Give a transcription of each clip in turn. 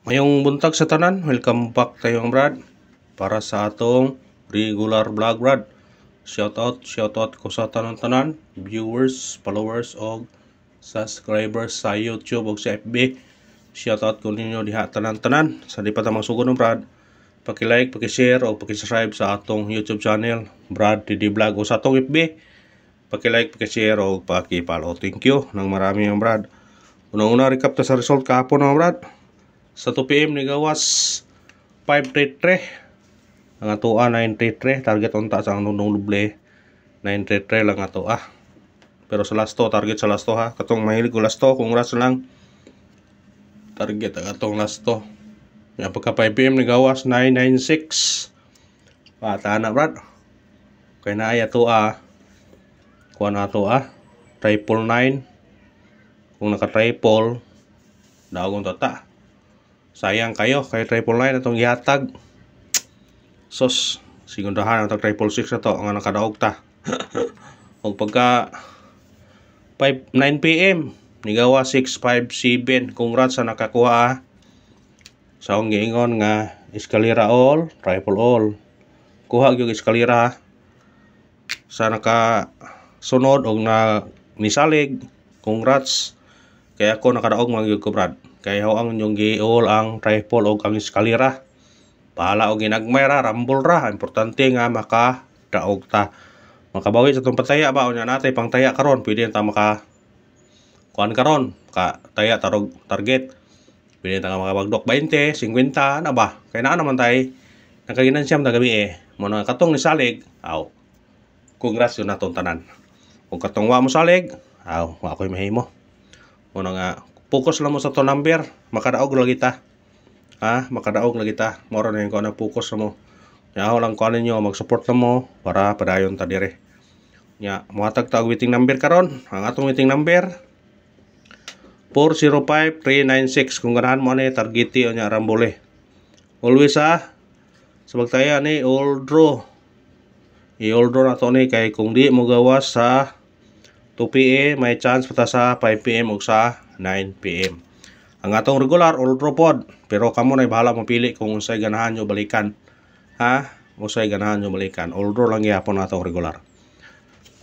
Mayong buntag sa tanan, welcome back tayong Brad para sa atong regular vlog Brad. Shoutout ko sa tanan viewers, followers o subscribers sa YouTube o sa FB. Shoutout ko ninyo diha tanan sa di pa ta magsugod ng Brad. Paki-like, paki-share o paki-subscribe sa atong YouTube channel Brad TD Vlog o sa atong FB. Paki-like, paki-share o paki-follow. Thank you nang marami ang Brad. Una-una recap ta sa result kahapon ng Brad. Sa 2 PM ni gawas 533 ang atoa 933 target unta sa nunong luble 933 lang atoa. Pero sa lasto target sa lasto ha, katong mahilig ko lasto, congrats lang. Target ang atong lasto. Ya pagka 5 PM ni gawas 996. Pata na Brad. Kay na ay atoa. Kuha na atoa 999. Kung naka-triple dagon tata. Sayang kayo kay 999 atong gihatag. Sos, sigundahan ang 666 na to nga nakadaog ta. Og pagka 9 PM nigawa 657. Congrats sa nakakuha. Sa akong giingon nga eskalera all, triple all. Kuha gyud eskalera sa naka sunod og na nisalig. Congrats. Kaya ako nakadaog magyud ko Brad. Kaya ang inyong gi-all ang triple o ang eskalera. Pahala o ginagmay ra, rambol ra. Importante nga makadaog ta. Makabawi sa itong pataya ba? O nga natay pang taya karon. Pwede ta maka kuhan karon. Taya tarog target. Pwede ta makabagdok 20, 50 na ba? Kaya na naman tayo. Nakaginansyam na gabi Muna katong ni salig. Aw. Congrats yun natong tanan. Kung katong wa mo salig. Aw. Wa ako'y mahimo. Muna nga. Focus lang mo sa to number, makadaog lagi ta. Ha, makadaog lagi ta. Moro na yung ko na focus mo. Nya lang ko ninyo mag-support na mo para padayon ta dire. Nya mohatag ta og waiting number karon. Ang atong waiting number 405396 kung ganahan mo ani targeti o nya rambole. Always sa bagtaya ni all draw. I-all draw na to ni kay kung di mo gawas sa 2 PM may chance pa ta sa 5 PM ug sa 9 PM. Ang atong regular all draw pod, pero kamo na bahala mapili kung unsay ganahan nyo balikan. Ha? Unsay ganahan nyo balikan. All draw lang gyapon atong regular.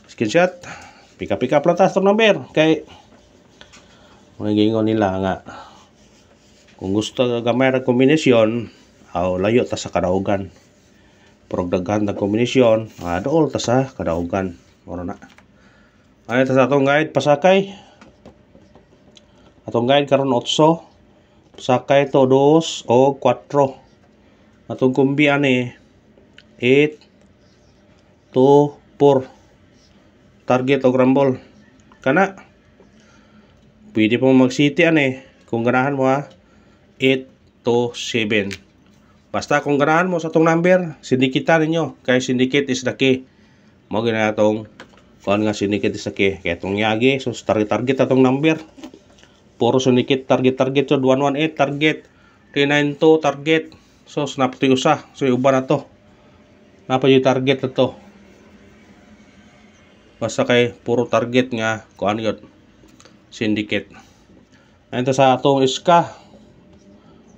Screenshot. Pick up lang ta sa number kay mga gingon nila nga kung gusto gamay ra kombinasyon, layo ta sa kadaugan. Pero daghan na kombinasyon, dool ta sa kadaugan. Moro na. Ano ta sa atong guide pasakay? Atong guide karon 8. Sakay to 2 o 4. Atong kumbi ani 8 to 4. Target og rumble. Kana. Pwede pa mo mag-city ani kung ganahan mo ha. 8 to 7. Basta kung ganahan mo sa atong number, sindikitan ninyo. Kay syndicate is the key. Mao gina atong kuan nga syndicate is the key. Kay atong yagi so target atong number. Puro sunikit target so 118 target 392 target so snap to usa so uban na to napa yung target na to basta kay puro target nga kuan yun syndicate. Ito sa atong iska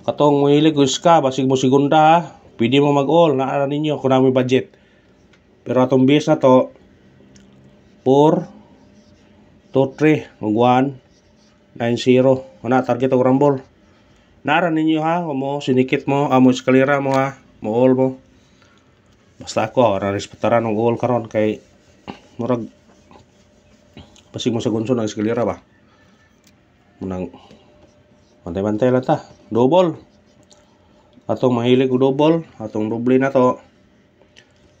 katong muhilig iska basig mo segunda ha pwede mo mag all naara ninyo kung namin budget pero atong base na to 4 2 3 ug 1 90 na target og rumble. Nara ninyo ha, mo sinikit mo, mo eskalera mo ha, mo all mo. Basta ako ra respetaran og all karon kay murag pasig mo sa gunso ng eskalera ba. Munang bantay-bantay lang ta. Double. Atong mahilig og double, atong doble na to.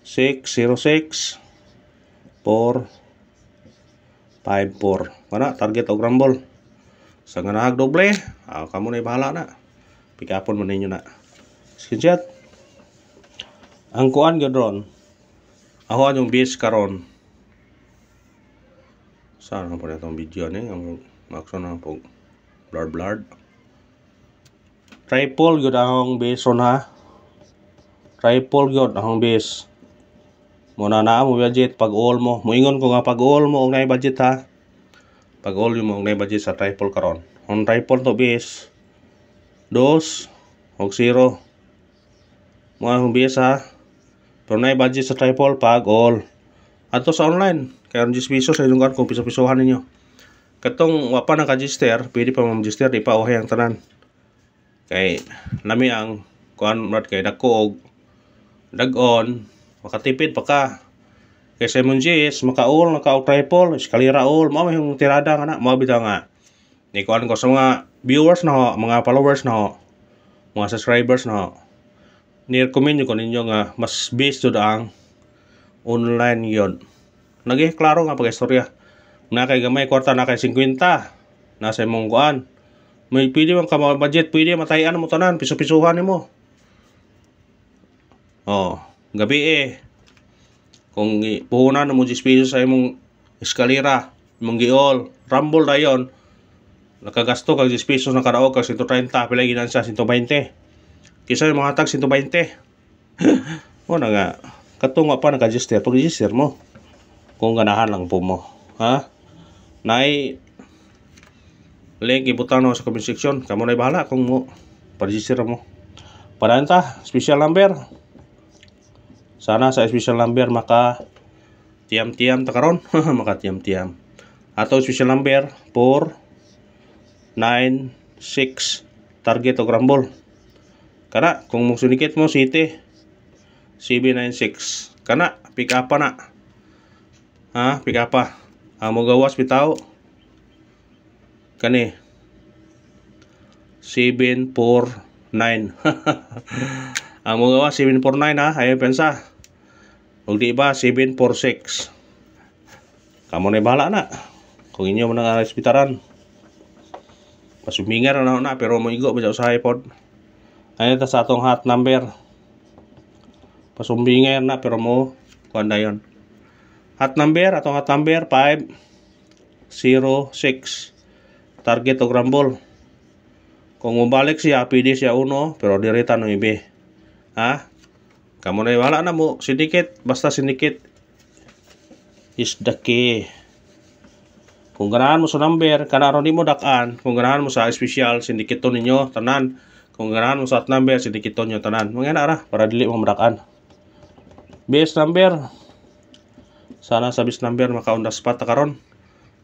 606 4 54. Kana target og rumble. Sa ganahag doble, kamo na bahala na. Pikapon man ninyo na. Screenshot. Ang kuan gyud ron. Ako yung base karon. Saan na po na itong video ni? Ang makso na po blurred. Triple gyud akong base ron ha. Triple gyud akong base. Muna na mo budget pag all mo. Muingon ko nga pag all mo og nay budget ha. Pag all mo og nay budget sa triple karon. On triple to base 2 og 0 mo ang bisa pero na budget sa triple pag all ato sa online kaya 10 pesos sa inyong kung piso-pisohan ninyo katong wapa nang register pwede pa mag-register di pa ohay ang tanan kay nami ang kuan rat kay dako og dag-on makatipid pa ka kay Simon G's maka-all naka triple eskalera all mo yung tirada nga na mo bitaw nga ni kuan ko sa mga viewers na ho mga followers na ho mga subscribers na ho ni-recommend ko ninyo nga mas based jud ang online yon naging klaro nga pag-istorya na kay gamay kwarta na kay 50 nasa imong kuan may pwede man ka budget pwede matayan mo tanan piso-pisohan nimo gabi kung puhunan mo 10 pesos sa imong eskalera imong giol rumble dayon nakagasto kag 10 pesos na kadaog kag 130 pila ginansya 120 kisa yung mga tag 120 mo na nga katong pa naka-register pag-register mo kung ganahan lang po mo ha nay link ibutang no sa comment section kamo na bahala kung mo pag-register mo padanta special number sana sa special number maka tiam-tiam ta karon maka tiam-tiam ato special number 496 target og rumble kana kung mong sunikit mo city CB96 kana pick up na ha pick up ang mo gawas bitaw kani 749 ang mo gawas 749 ha ayo pensa ug di ba 746 kamo na bahala na kung inyo man nga respetaran pasumingar na pero mo igo ba sa iPod ay ta sa atong hot number pasumbingan na pero mo kuan dayon hot number 506 target og rumble kung mobalik siya pwede siya 1 pero direta 9 ha kamo na wala na mo syndicate basta syndicate is the key kung ganahan mo sa number kanaro nimo dak-an kung ganahan mo sa special syndicate ninyo tanan kung ganahan mo sa hot number syndicate nyo tanan mga na ra para dili mo madak-an base number sana sa base number maka-on the spot ta karon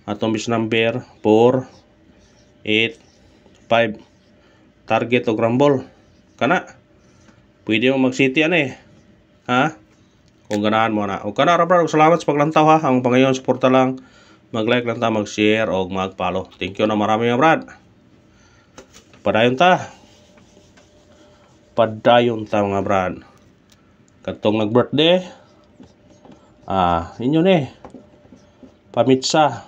atong base number 485 target og rumble kana pwede mo mag city ani ha kung ganahan mo na o kana ra bro salamat sa paglantaw ha ang pangayon suporta lang mag-like lang ta mag-share o mag-follow thank you na marami mga brad padayon ta mga brad katong nag-birthday inyo ni pamitsa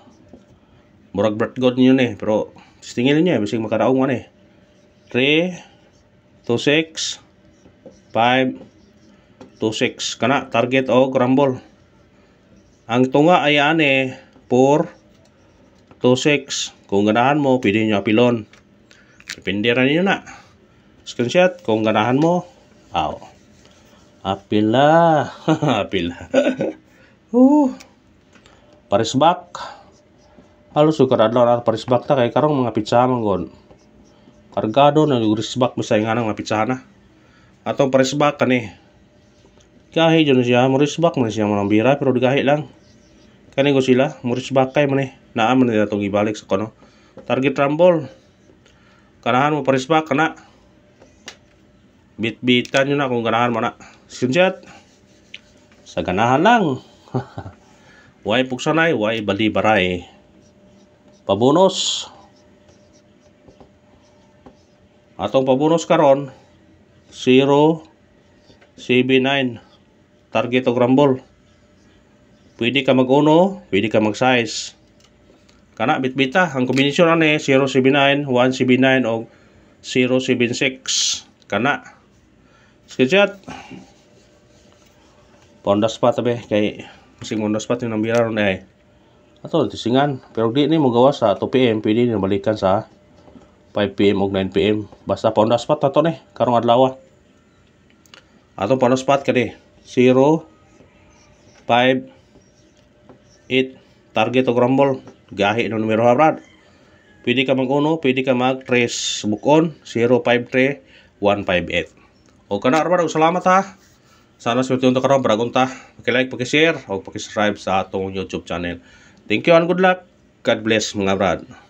murag birthday ninyo ni pero tingin niyo bisig makadaog man 3 26 526 kana target og rumble ang tunga ay ane 426 kung ganahan mo pwede nyo apilon depende ra ninyo na screenshot kung ganahan mo apila apila parisbak halos sukar adlaw na parisbak ta kay karong mga pizza manggon kargado na risbak bisay nga nang mga pizza na atong parisbak kani gahi jud siya mo risbak man siya manang bira pero digahi lang kani ko sila mo risbak kay man naa man nila tong ibalik sa kono target rumble kanahan mo parisbak kana bit-bitan nyo na kung ganahan mo na screenshot sa ganahan lang way pugsanay way bali-baray pabonus atong pabonus karon 079 target og rumble pwede ka mag-uno pwede ka mag-size kana bitbita ang kombinasyon ani 079 179 og 076 kana screenshot pondas pa tabi kay sing pondas pa tinang bira ron ay ato tisingan pero di ni mo gawa sa 2 PM pwede ni balikan sa 5 PM og 9 PM basta pondas pa tato ni karong adlaw atong pondas pa kani 0 5 8 target og rumble gahi no numero ha brad pwede ka mag-uno pwede ka mag-3 bukon 053 158. O kana arman, salamat ha. Sana swerte unta karon baragon ta. Paki-like, paki-share o paki-subscribe sa atong YouTube channel. Thank you and good luck. God bless mga brad.